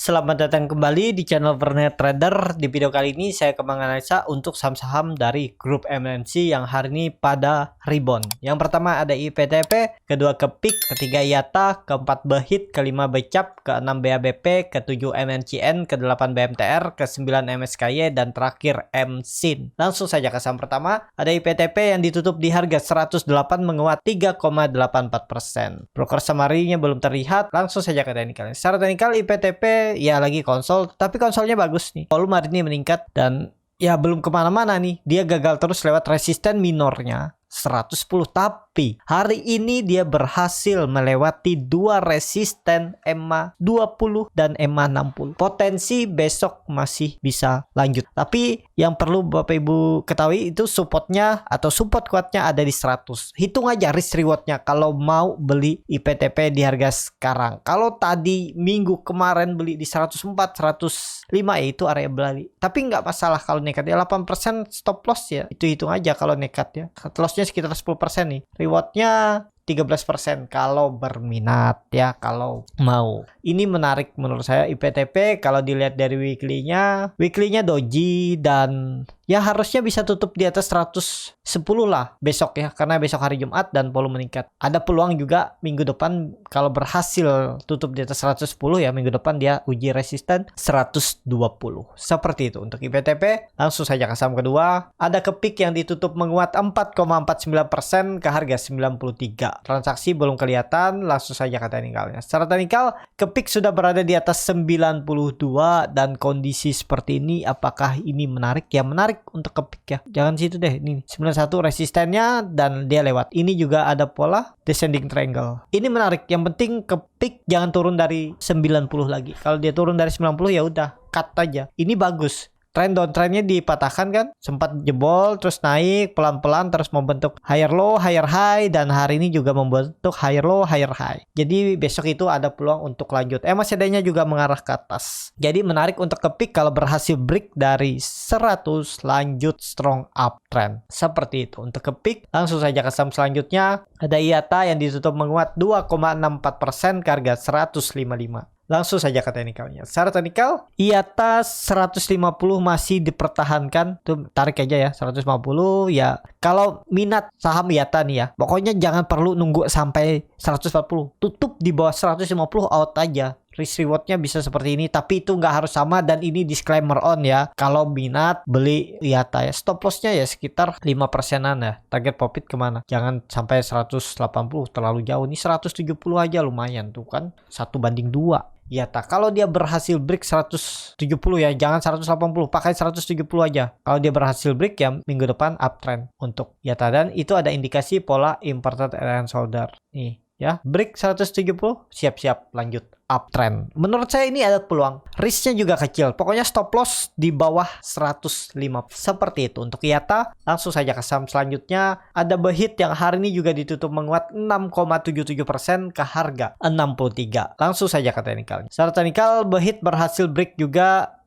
Selamat datang kembali di channel Vernet Trader. Di video kali ini saya akan menganalisa untuk saham-saham dari grup MNC yang hari ini pada rebound. Yang pertama ada IPTP, kedua KEPIK, ketiga IATA, keempat BHIT, kelima BCAP, keenam BABP, ketujuh MNCN, kedelapan BMTR, kesembilan MSKY, dan terakhir MSIN. Langsung saja ke saham pertama, ada IPTP yang ditutup di harga 108 menguat 3,84%. Broker summary-nya belum terlihat, langsung saja ke teknikalnya. Secara teknikal IPTP ya lagi konsol, tapi konsolnya bagus nih. Volume hari ini meningkat dan ya belum kemana-mana nih. Dia gagal terus lewat resisten minornya 110, tapi hari ini dia berhasil melewati dua resisten EMA 20 dan EMA 60. Potensi besok masih bisa lanjut, tapi yang perlu Bapak Ibu ketahui itu supportnya atau support kuatnya ada di 100. Hitung aja risk rewardnya kalau mau beli IPTP di harga sekarang. Kalau tadi minggu kemarin beli di 104, 105 ya itu area beli, tapi nggak masalah kalau nekat ya. 8% stop loss ya, itu hitung aja kalau nekat ya. Stop lossnya sekitar 10% nih. Rewardnya 13% kalau berminat ya, kalau mau. Ini menarik menurut saya IPTP. Kalau dilihat dari weekly-nya doji dan ya harusnya bisa tutup di atas 110 lah besok ya, karena besok hari Jumat dan volume meningkat. Ada peluang juga minggu depan kalau berhasil tutup di atas 110 ya, minggu depan dia uji resisten 120. Seperti itu untuk IPTP. Langsung saja ke saham kedua. Ada KEPIK yang ditutup menguat 4,49% ke harga 93. Transaksi belum kelihatan, langsung saja ke teknikalnya. Secara teknikal, KEPIK sudah berada di atas 92 dan kondisi seperti ini apakah ini menarik? Ya menarik untuk KEPIK ya. Jangan situ deh, ini 91 resistennya dan dia lewat. Ini juga ada pola descending triangle. Ini menarik. Yang penting KEPIK jangan turun dari 90 lagi. Kalau dia turun dari 90 ya udah cut aja. Ini bagus. Trend downtrendnya dipatahkan kan, sempat jebol terus naik pelan-pelan terus membentuk higher low higher high, dan hari ini juga membentuk higher low higher high. Jadi besok itu ada peluang untuk lanjut. MACD-nya juga mengarah ke atas. Jadi menarik untuk KEPIK kalau berhasil break dari 100 lanjut strong uptrend. Seperti itu untuk KEPIK. Langsung saja ke saham selanjutnya. Ada IATA yang ditutup menguat 2,64% ke harga 155. Langsung saja ke teknikalnya. Secara teknikal, IATA 150 masih dipertahankan. Tuh tarik aja ya 150 ya. Kalau minat saham IATA nih ya, pokoknya jangan perlu nunggu sampai 140. Tutup di bawah 150 out aja. Risk rewardnya bisa seperti ini, tapi itu nggak harus sama, dan ini disclaimer on ya. Kalau minat beli IATA ya, stop lossnya ya sekitar 5%an ya. Target profit kemana? Jangan sampai 180, terlalu jauh. Ini 170 aja lumayan tuh kan, 1/2 IATA. Kalau dia berhasil break 170 ya, jangan 180, pakai 170 aja. Kalau dia berhasil break ya minggu depan uptrend untuk IATA, dan itu ada indikasi pola important and shoulder nih ya. Break 170, siap-siap lanjut uptrend. Menurut saya ini ada peluang. Risknya juga kecil. Pokoknya stop loss di bawah 105. Seperti itu untuk IATA. Langsung saja ke saham selanjutnya. Ada BHIT yang hari ini juga ditutup menguat 6,77% ke harga 63. Langsung saja ke teknikalnya. Secara teknikal BHIT berhasil break juga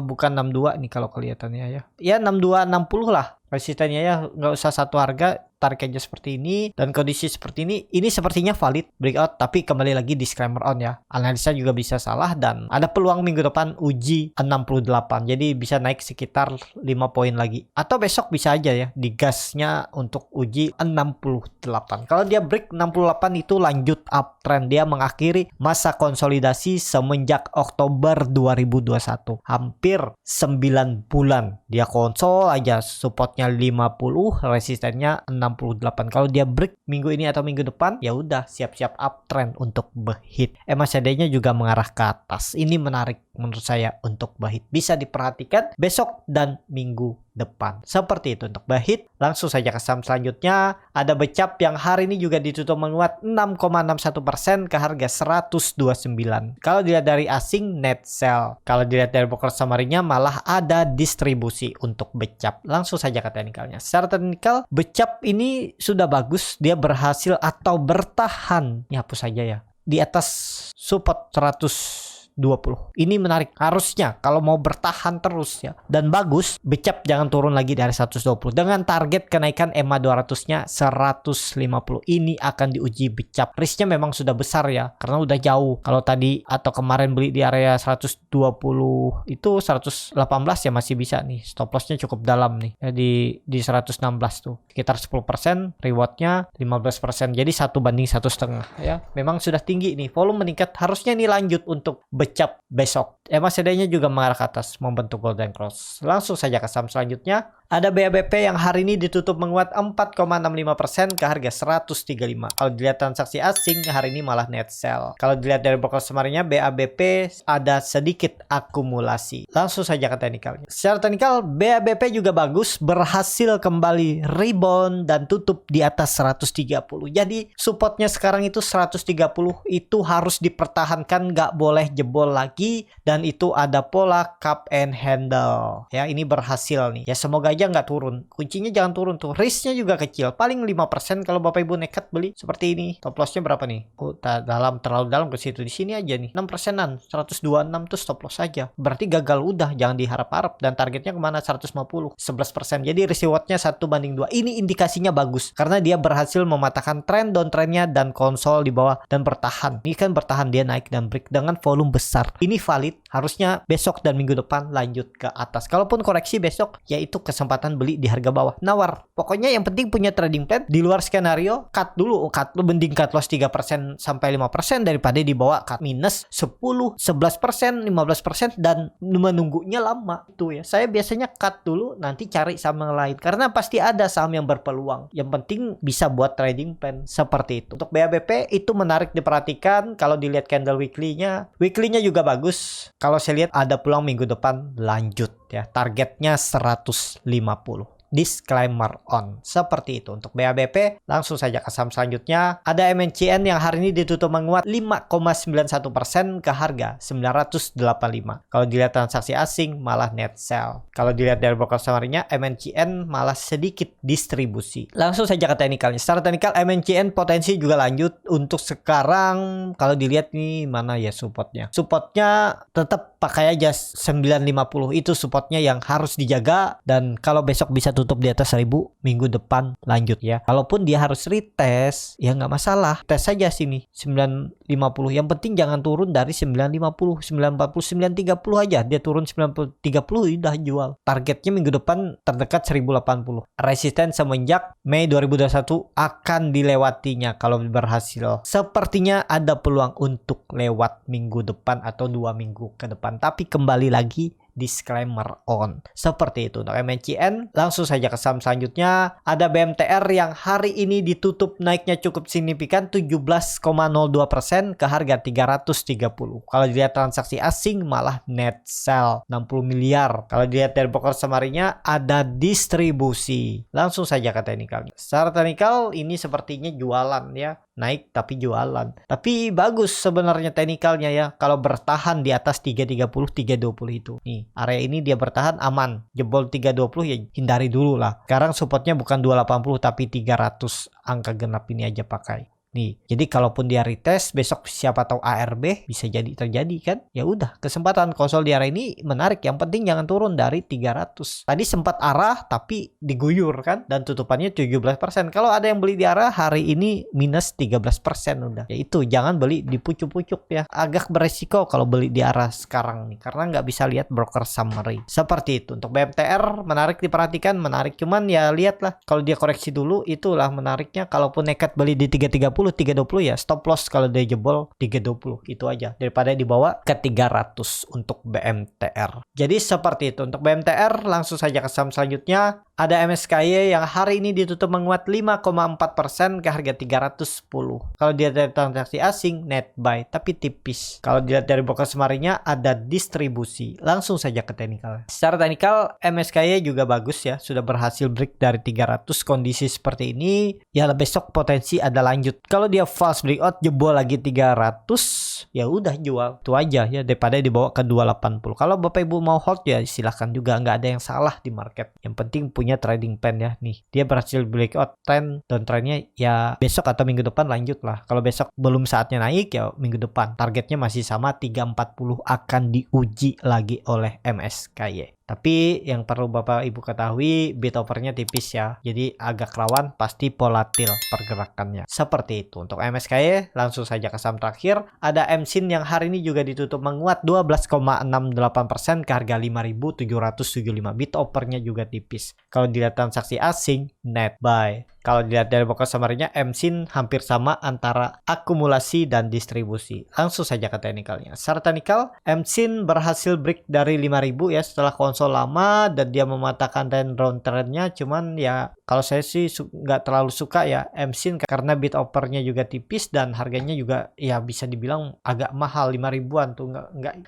bukan 62 nih kalau kelihatannya ya. Ya 62 60 lah. Resistennya ya, nggak usah satu harga, tarik aja seperti ini, dan kondisi seperti ini sepertinya valid breakout, tapi kembali lagi disclaimer on ya, analisa juga bisa salah, dan ada peluang minggu depan uji 68, jadi bisa naik sekitar 5 poin lagi, atau besok bisa aja ya digasnya untuk uji 68. Kalau dia break 68 itu lanjut uptrend, dia mengakhiri masa konsolidasi semenjak Oktober 2021, hampir 9 bulan dia konsol aja. Supportnya 50, resistennya 68. Kalau dia break minggu ini atau minggu depan, ya udah siap-siap uptrend untuk BHIT. MACD-nya juga mengarah ke atas. Ini menarik menurut saya untuk BHIT. Bisa diperhatikan besok dan minggu depan. Seperti itu untuk BHIT. Langsung saja ke saham selanjutnya. Ada BCAP yang hari ini juga ditutup menguat 6,61% ke harga 129. Kalau dilihat dari asing net sell. Kalau dilihat dari broker summary-nya malah ada distribusi untuk BCAP. Langsung saja ke teknikalnya. Secara teknikal BCAP ini sudah bagus. Dia berhasil atau bertahan. Ini hapus saja ya. Di atas support 120 Ini menarik. Harusnya kalau mau bertahan terus ya dan bagus, becap jangan turun lagi dari 120 dengan target kenaikan EMA 200-nya 150. Ini akan diuji becap. Risknya memang sudah besar ya karena udah jauh. Kalau tadi atau kemarin beli di area 120 itu 118 ya masih bisa nih. Stop lossnya cukup dalam nih. Ya, di 116 tuh. Sekitar 10%, rewardnya 15%. Jadi 1/1,5 ya. Memang sudah tinggi nih. Volume meningkat. Harusnya ini lanjut untuk becap besok. MACD-nya juga mengarah ke atas membentuk golden cross. Langsung saja ke saham selanjutnya. Ada BABP yang hari ini ditutup menguat 4,65% ke harga 135. Kalau dilihat transaksi asing hari ini malah net sell. Kalau dilihat dari broker semarinnya BABP ada sedikit akumulasi. Langsung saja ke teknikalnya. Secara teknikal BABP juga bagus, berhasil kembali rebound dan tutup di atas 130. Jadi supportnya sekarang itu 130 itu harus dipertahankan, nggak boleh jebol lagi, dan itu ada pola cup and handle. Ya, ini berhasil nih. Ya semoga aja nggak turun. Kuncinya jangan turun tuh. Risknya juga kecil. Paling 5% kalau Bapak Ibu nekat beli seperti ini. Stop lossnya berapa nih? Oh, terlalu dalam ke situ. Di sini aja nih. 6%-an. 126 tuh stop loss aja. Berarti gagal udah. Jangan diharap-harap. Dan targetnya kemana? 150. 11%. Jadi rewardnya 1/2. Ini indikasinya bagus. Karena dia berhasil mematahkan tren downtrendnya dan konsol di bawah dan bertahan. Ini kan bertahan, dia naik dan break dengan volume besar. Ini valid. Harusnya besok dan minggu depan lanjut ke atas. Kalaupun koreksi besok, yaitu kesempatan beli di harga bawah. Nawar. Pokoknya yang penting punya trading plan. Di luar skenario, cut dulu. Cut lu mending cut loss 3% sampai 5% daripada dibawa cut minus 10, 11%, 15% dan menunggunya lama. Itu ya. Saya biasanya cut dulu, nanti cari saham yang lain. Karena pasti ada saham yang berpeluang. Yang penting bisa buat trading plan seperti itu. Untuk BABP itu menarik diperhatikan. Kalau dilihat candle weekly-nya juga bagus. Kalau saya lihat ada peluang minggu depan lanjut ya. Targetnya 150. Disclaimer on. Seperti itu untuk BABP. Langsung saja ke saham selanjutnya. Ada MNCN yang hari ini ditutup menguat 5,91% ke harga 985. Kalau dilihat transaksi asing malah net sell. Kalau dilihat dari broker samarinnya, MNCN malah sedikit distribusi. Langsung saja ke teknikalnya. Secara teknikal MNCN potensi juga lanjut untuk sekarang. Kalau dilihat nih mana ya supportnya. Supportnya tetap pakai aja 950. Itu supportnya yang harus dijaga. Dan kalau besok bisa tutup di atas 1000, minggu depan lanjut ya. Kalaupun dia harus retest ya nggak masalah, tes saja sini 950. Yang penting jangan turun dari 950, 940, 930 aja. Dia turun 930 udah jual. Targetnya minggu depan terdekat 1080. Resisten semenjak Mei 2021 akan dilewatinya kalau berhasil. Sepertinya ada peluang untuk lewat minggu depan atau 2 minggu ke depan. Tapi kembali lagi disclaimer on. Seperti itu untuk MNCN. Langsung saja ke saham selanjutnya. Ada BMTR yang hari ini ditutup naiknya cukup signifikan 17,02% ke harga 330. Kalau dilihat transaksi asing malah net sell 60 miliar. Kalau dilihat dari broker samarinya ada distribusi. Langsung saja ke teknikal. Secara teknikal ini sepertinya jualan ya. Naik tapi jualan. Tapi bagus sebenarnya teknikalnya ya. Kalau bertahan di atas 330, 320 itu. Nih, area ini dia bertahan aman. Jebol 320 ya hindari dulu lah. Sekarang supportnya bukan 280 tapi 300. Angka genap ini aja pakai. Nih, jadi kalaupun dia retest besok siapa tahu ARB bisa jadi terjadi kan? Ya udah, kesempatan konsol di area ini menarik. Yang penting jangan turun dari 300. Tadi sempat arah tapi diguyur kan dan tutupannya 17%. Kalau ada yang beli di arah hari ini minus 13% udah. Ya itu jangan beli di pucuk-pucuk ya. Agak beresiko kalau beli di arah sekarang nih karena nggak bisa lihat broker summary. Seperti itu. Untuk BMTR menarik diperhatikan, menarik cuman ya lihatlah kalau dia koreksi dulu itulah menariknya. Kalaupun nekat beli di 330 320 ya stop loss kalau dia jebol 320 itu aja daripada dibawa ke 300 untuk BMTR. Jadi seperti itu untuk BMTR. Langsung saja ke saham selanjutnya. Ada MSKY yang hari ini ditutup menguat 5,4% ke harga 310. Kalau dia dari transaksi asing net buy tapi tipis. Kalau dilihat dari broker semarinya ada distribusi. Langsung saja ke teknikal. Secara teknikal MSKY juga bagus ya, sudah berhasil break dari 300. Kondisi seperti ini ya besok potensi ada lanjut Kalau dia false breakout jebol lagi 300, ya udah jual. Itu aja ya, daripada dibawa ke 280. Kalau Bapak Ibu mau hold ya silahkan juga, nggak ada yang salah di market. Yang penting punya trading plan ya. Nih, dia berhasil breakout trend dan trennya ya besok atau minggu depan lanjut lah. Kalau besok belum saatnya naik ya minggu depan. Targetnya masih sama 340 akan diuji lagi oleh MSKY. Tapi yang perlu Bapak Ibu ketahui, bid offernya tipis ya. Jadi agak rawan, pasti volatil pergerakannya. Seperti itu. Untuk MSKY, langsung saja ke saham terakhir. Ada MSIN yang hari ini juga ditutup menguat 12,68% ke harga 5.775. Bid offernya juga tipis. Kalau dilihat transaksi asing, net buy. Kalau dilihat dari pokok summary-nya, MSIN hampir sama antara akumulasi dan distribusi. Langsung saja ke teknikalnya. Secara teknikal, MSIN berhasil break dari 5.000 ya setelah konsol lama dan dia mematahkan round trend-nya. Cuman ya kalau saya sih nggak terlalu suka ya MSIN karena bid offer-nya juga tipis dan harganya juga ya bisa dibilang agak mahal, 5.000-an tuh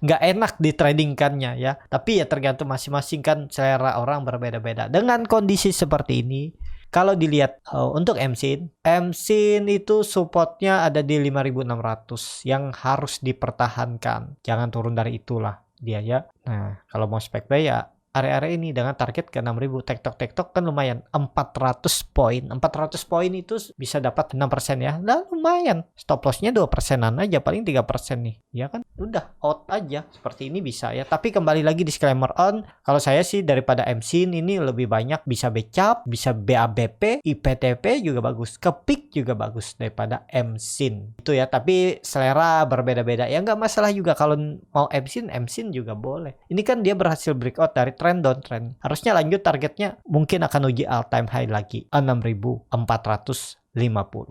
nggak enak di tradingkannya ya. Tapi ya tergantung masing-masing kan, selera orang berbeda-beda. Dengan kondisi seperti ini, kalau dilihat untuk MSIN itu supportnya ada di 5.600 yang harus dipertahankan. Jangan turun dari itulah dia ya. Nah, kalau mau spek buy ya area-area ini dengan target ke 6.000. Tektok kan lumayan, 400 poin. 400 poin itu bisa dapat 6% ya. Nah, lumayan. Stop loss-nya 2%-an aja, paling 3% nih. Ya kan? Udah out aja. Seperti ini bisa ya. Tapi kembali lagi disclaimer on, kalau saya sih daripada MSIN ini lebih banyak bisa BCAP, bisa BABP, IPTP juga bagus. Kepik juga bagus daripada MSIN. Itu ya, tapi selera berbeda-beda. Ya nggak masalah juga kalau mau MSIN juga boleh. Ini kan dia berhasil breakout dari trend downtrend. Harusnya lanjut, targetnya mungkin akan uji all time high lagi 6.450.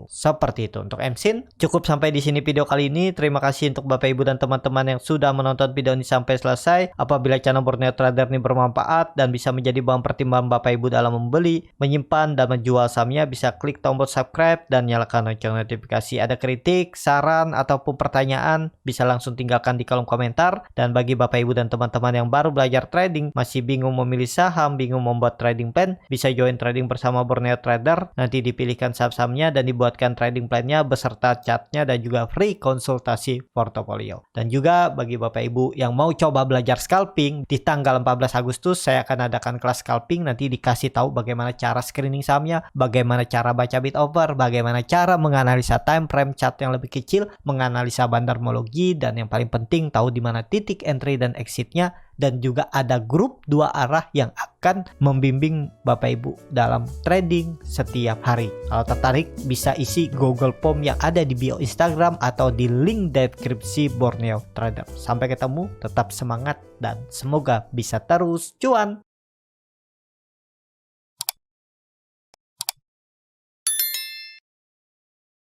Seperti itu untuk MSIN. Cukup sampai di sini video kali ini. Terima kasih untuk Bapak Ibu dan teman-teman yang sudah menonton video ini sampai selesai. Apabila channel Borneo Trader ini bermanfaat dan bisa menjadi bahan pertimbangan Bapak Ibu dalam membeli, menyimpan dan menjual sahamnya, bisa klik tombol subscribe dan nyalakan lonceng notifikasi. Ada kritik, saran ataupun pertanyaan, bisa langsung tinggalkan di kolom komentar. Dan bagi Bapak Ibu dan teman-teman yang baru belajar trading, masih bingung memilih saham, bingung membuat trading plan, bisa join trading bersama Borneo Trader. Nanti dipilihkan saham-saham dan dibuatkan trading plan-nya beserta chartnya dan juga free konsultasi portofolio. Dan juga bagi Bapak Ibu yang mau coba belajar scalping, di tanggal 14 Agustus saya akan adakan kelas scalping. Nanti dikasih tahu bagaimana cara screening sahamnya, bagaimana cara baca bid offer, bagaimana cara menganalisa time frame chart yang lebih kecil, menganalisa bandarmologi, dan yang paling penting tahu di mana titik entry dan exitnya. Dan juga ada grup 2 arah yang akan membimbing Bapak Ibu dalam trading setiap hari. Kalau tertarik bisa isi Google Form yang ada di bio Instagram atau di link deskripsi Borneo Trader. Sampai ketemu, tetap semangat dan semoga bisa terus cuan.